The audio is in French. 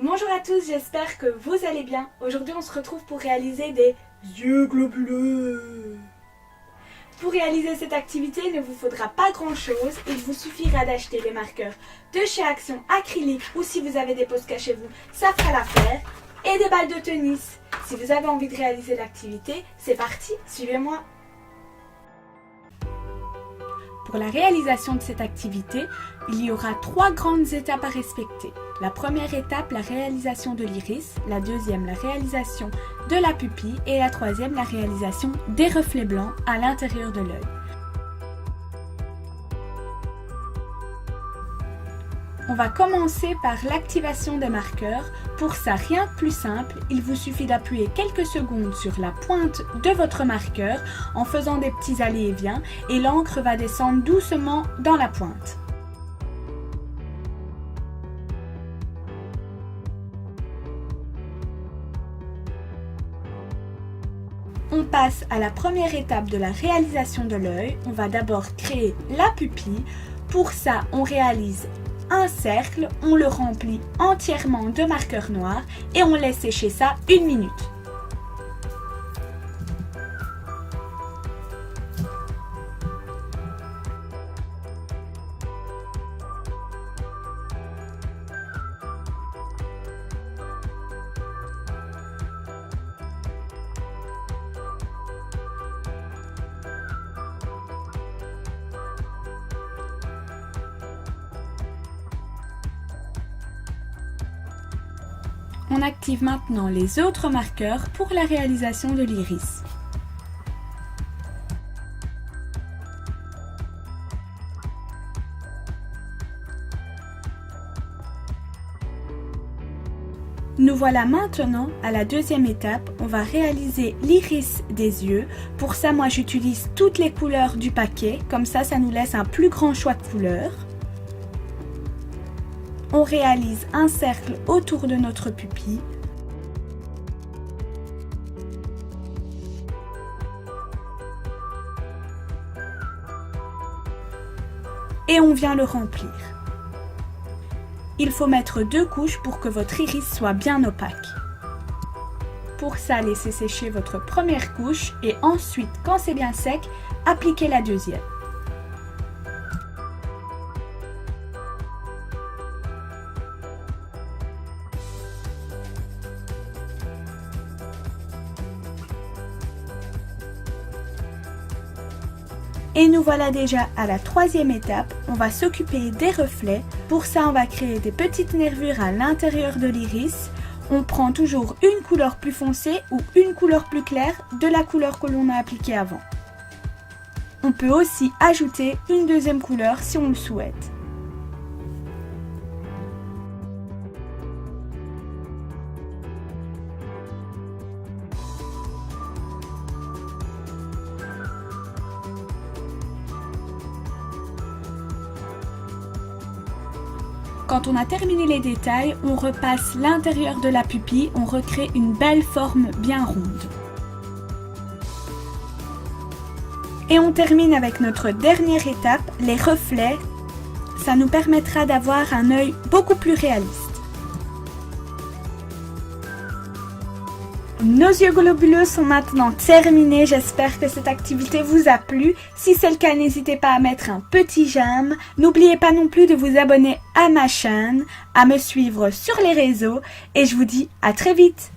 Bonjour à tous, j'espère que vous allez bien. Aujourd'hui, on se retrouve pour réaliser des yeux globuleux. Pour réaliser cette activité, il ne vous faudra pas grand chose. Il vous suffira d'acheter des marqueurs de chez Action acrylique ou si vous avez des Posca chez vous, ça fera l'affaire. Et des balles de tennis. Si vous avez envie de réaliser l'activité, c'est parti, suivez-moi. Pour la réalisation de cette activité, il y aura 3 grandes étapes à respecter. La première étape, la réalisation de l'iris, la deuxième, la réalisation de la pupille et la troisième, la réalisation des reflets blancs à l'intérieur de l'œil. On va commencer par l'activation des marqueurs. Pour ça, rien de plus simple, il vous suffit d'appuyer quelques secondes sur la pointe de votre marqueur en faisant des petits allers et viens et l'encre va descendre doucement dans la pointe. On passe à la première étape de la réalisation de l'œil. On va d'abord créer la pupille. Pour ça, on réalise un cercle, on le remplit entièrement de marqueur noir et on laisse sécher ça 1 minute. On active maintenant les autres marqueurs pour la réalisation de l'iris. Nous voilà maintenant à la deuxième étape, on va réaliser l'iris des yeux. Pour ça, moi j'utilise toutes les couleurs du paquet, comme ça nous laisse un plus grand choix de couleurs. On réalise un cercle autour de notre pupille. Et on vient le remplir. Il faut mettre 2 couches pour que votre iris soit bien opaque. Pour ça, laissez sécher votre première couche et ensuite, quand c'est bien sec, appliquez la deuxième. Et nous voilà déjà à la troisième étape, on va s'occuper des reflets. Pour ça, on va créer des petites nervures à l'intérieur de l'iris. On prend toujours une couleur plus foncée ou une couleur plus claire de la couleur que l'on a appliquée avant. On peut aussi ajouter une deuxième couleur si on le souhaite. Quand on a terminé les détails, on repasse l'intérieur de la pupille, on recrée une belle forme bien ronde. Et on termine avec notre dernière étape, les reflets. Ça nous permettra d'avoir un œil beaucoup plus réaliste. Nos yeux globuleux sont maintenant terminés, j'espère que cette activité vous a plu. Si c'est le cas, n'hésitez pas à mettre un petit j'aime. N'oubliez pas non plus de vous abonner à ma chaîne, à me suivre sur les réseaux et je vous dis à très vite.